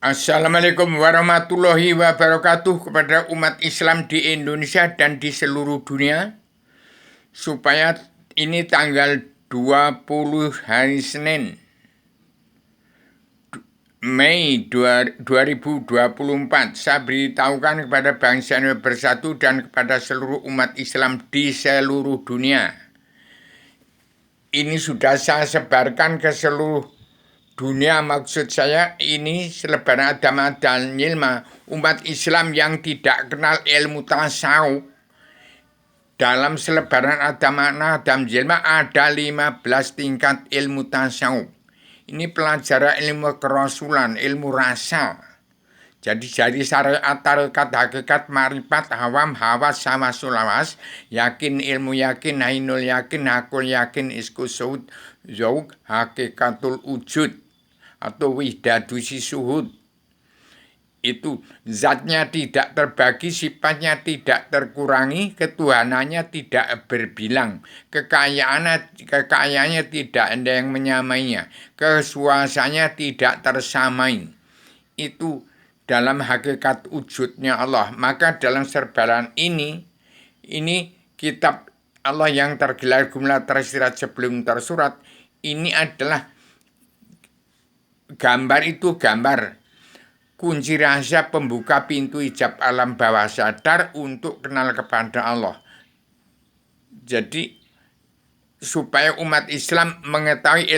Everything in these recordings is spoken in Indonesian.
Assalamualaikum warahmatullahi wabarakatuh kepada umat Islam di Indonesia dan di seluruh dunia. Supaya ini tanggal 20 hari Senin, Mei 2024, saya beritahukan kepada bangsa Indonesia bersatu dan kepada seluruh umat Islam di seluruh dunia. Ini sudah saya sebarkan ke seluruh dunia, maksud saya ini selebaran agama dan ilmu umat Islam yang tidak kenal ilmu tasawuf. Dalam selebaran agama dan ilmu ada 15 tingkat ilmu tasawuf. Ini pelajaran ilmu kerasulan, ilmu rasa. Jadi dari syariat, tarekat, hakikat, marifat, hawam, hawas, sama sulawas, yakin, ilmu yakin, ainul yakin, hakul yakin, isku suhud, zauk, hakikatul wujud, atau wihdadusi suhud. Itu zatnya tidak terbagi, sifatnya tidak terkurangi, ketuhanannya tidak berbilang, kekayaannya tidak ada yang menyamainya, kesuasannya tidak tersamai. Itu dalam hakikat wujudnya Allah. Maka dalam serbaran ini kitab Allah yang tergelar gumlah tersirat sebelum tersurat, ini adalah gambar kunci rahasia pembuka pintu hijab alam bawah sadar untuk kenal kepada Allah. Jadi supaya umat Islam mengetahui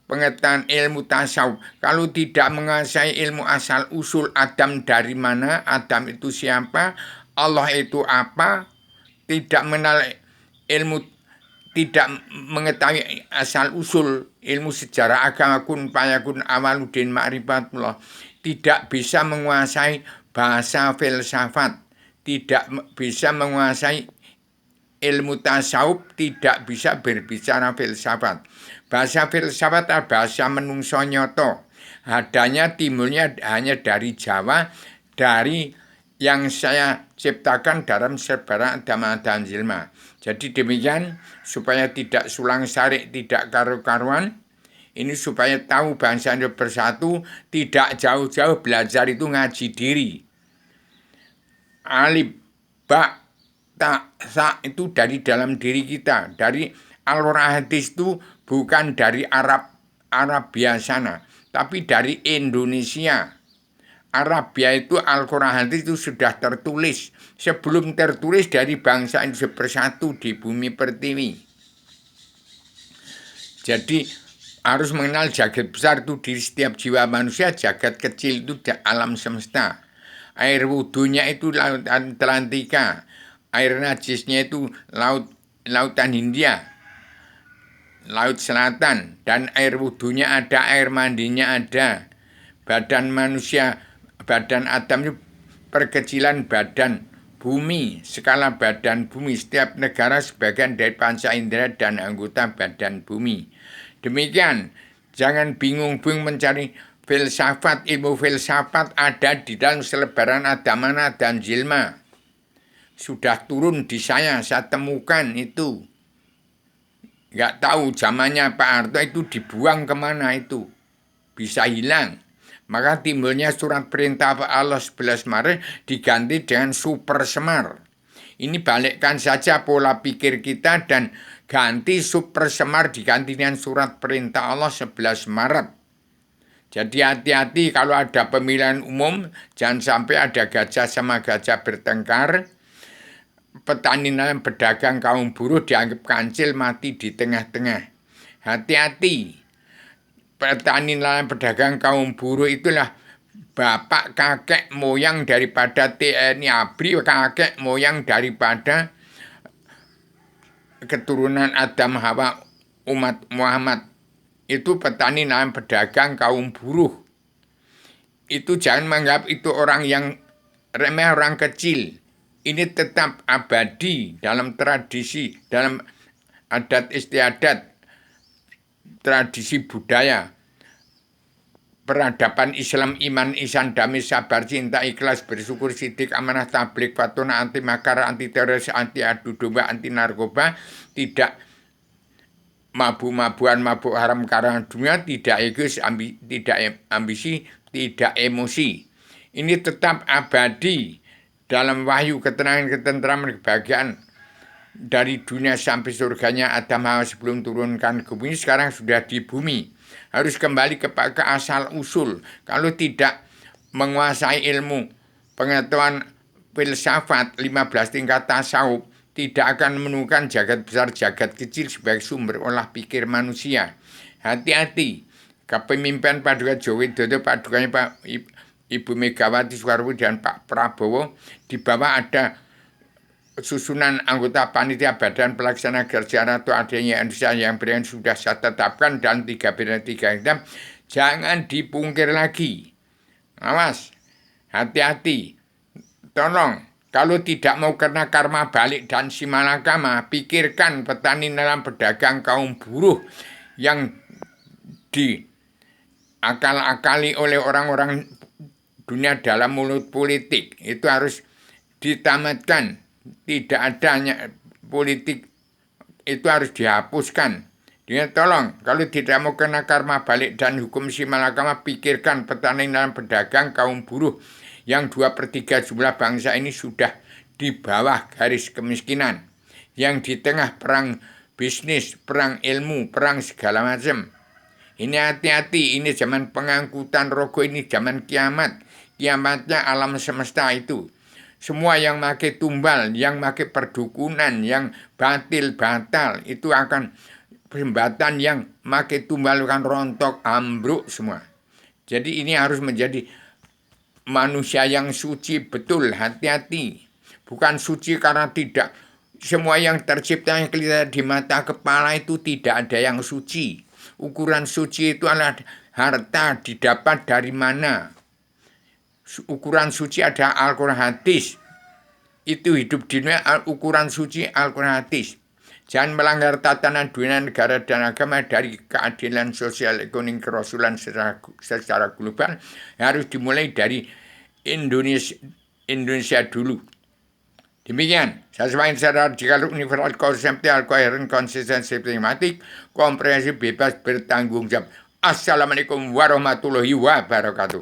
pengetahuan ilmu tasawuf. Kalau tidak menguasai ilmu asal usul Adam dari mana, Adam itu siapa, Allah itu apa, tidak mengenal ilmu, tidak mengetahui asal usul ilmu sejarah agama kun fayakun awaludin ma'rifatullah, tidak bisa menguasai bahasa filsafat, tidak bisa menguasai ilmu tasawuf, tidak bisa berbicara filsafat. Bahasa filsafat adalah bahasa menungso nyoto. Adanya timbulnya hanya dari Jawa, dari yang saya ciptakan dalam sebarang agama dan ilmu. Jadi demikian, supaya tidak sulang sarik, tidak karu-karuan. Ini supaya tahu bangsa Indonesia bersatu, tidak jauh-jauh belajar itu ngaji diri. Alif, ba, ta, sa itu dari dalam diri kita. Dari Al-Quran hadis itu bukan dari Arab biasana, tapi dari Indonesia. Arabia itu Al-Quran hadis itu sudah tertulis. Sebelum tertulis dari bangsa Indonesia bersatu di bumi pertiwi. Jadi harus mengenal jagat besar itu di setiap jiwa manusia, jagat kecil itu di alam semesta. Air wudhunya itu laut Atlantika, air najisnya itu lautan Hindia, laut selatan, dan air wudhunya ada, air mandinya ada. Badan manusia, badan Adam itu perkecilan badan bumi, skala badan bumi. Setiap negara sebagian dari panca indera dan anggota badan bumi. Demikian, jangan bingung-bingung mencari filsafat. Ilmu filsafat ada di dalam selebaran agama dan jilma. Sudah turun di saya temukan itu. Nggak tahu zamannya Pak Harto itu dibuang kemana itu. Bisa hilang. Maka timbulnya surat perintah Allah 11 Maret diganti dengan Super Semar. Ini balikkan saja pola pikir kita dan ganti Super Semar diganti dengan surat perintah Allah 11 Maret. Jadi hati-hati kalau ada pemilihan umum, jangan sampai ada gajah sama gajah bertengkar. Petani nelayan pedagang kaum buruh dianggap kancil mati di tengah-tengah. Hati-hati. Petani nelayan pedagang kaum buruh itulah bapak kakek moyang daripada TNI ABRI, kakek moyang daripada keturunan Adam Hawa umat Muhammad. Itu petani nelayan pedagang kaum buruh. Itu jangan menganggap itu orang yang remeh, orang kecil. Ini tetap abadi dalam tradisi, dalam adat istiadat, tradisi budaya, peradaban Islam, iman, ihsan, damai, sabar, cinta, ikhlas, bersyukur, sidik, amanah, tabligh, fatuna, anti makar, anti teroris, anti adu domba, anti narkoba, tidak mabuk-mabukan, mabuk haram karena dunia, tidak egois, tidak ambisi, tidak emosi. Ini tetap abadi dalam wahyu, ketenangan, ketentraman, kebahagiaan dari dunia sampai surganya Adam Hawa sebelum turunkan ke bumi, sekarang sudah di bumi. Harus kembali ke asal usul. Kalau tidak menguasai ilmu pengetahuan filsafat 15 tingkat tasawuf, tidak akan menemukan jagat besar, jagat kecil sebagai sumber olah pikir manusia. Hati-hati, kepemimpinan Paduka Djoko Widodo, padukanya Pak Ibu Megawati Soekarno dan Pak Prabowo, di bawah ada susunan anggota panitia Badan Pelaksana Kerja atau adanya Indonesia yang berian sudah saya tetapkan dan 3 bintang 3 hitam, jangan dipungkir lagi. Awas, hati-hati, tolong. Kalau tidak mau kena karma balik dan simalakama, pikirkan petani, nelayan, pedagang, kaum buruh yang diakal-akali oleh orang-orang dunia dalam mulut politik. Itu harus ditamatkan. Tidak adanya politik, itu harus dihapuskan. Dia tolong, kalau tidak mau kena karma balik dan hukum simalakama, pikirkan petani, nelayan, pedagang, kaum buruh yang 2/3 jumlah bangsa ini sudah di bawah garis kemiskinan, yang di tengah perang bisnis, perang ilmu, perang segala macam. Ini hati-hati, ini zaman pengangkutan rogo, ini zaman kiamat. Kiamatnya alam semesta itu. Semua yang pakai tumbal, yang pakai perdukunan, yang batal, itu akan jembatan yang pakai tumbal akan rontok, ambruk semua. Jadi ini harus menjadi manusia yang suci betul, hati-hati. Bukan suci karena tidak. Semua yang tercipta yang kelihatan di mata kepala itu tidak ada yang suci. Ukuran suci itu adalah harta didapat dari mana. Ukuran suci ada Al-Quran hadis. Itu hidup di dunia, ukuran suci Al-Quran hadis. Jangan melanggar tatanan dunia, negara, dan agama dari keadilan sosial, ekonomi, kerasulan secara global. Harus dimulai dari Indonesia dulu. Demikian, saya semakin secara radikal, universal, konseptual, koheren, konsisten, sistematik, komprehensif, bebas, bertanggung jawab. Assalamualaikum warahmatullahi wabarakatuh.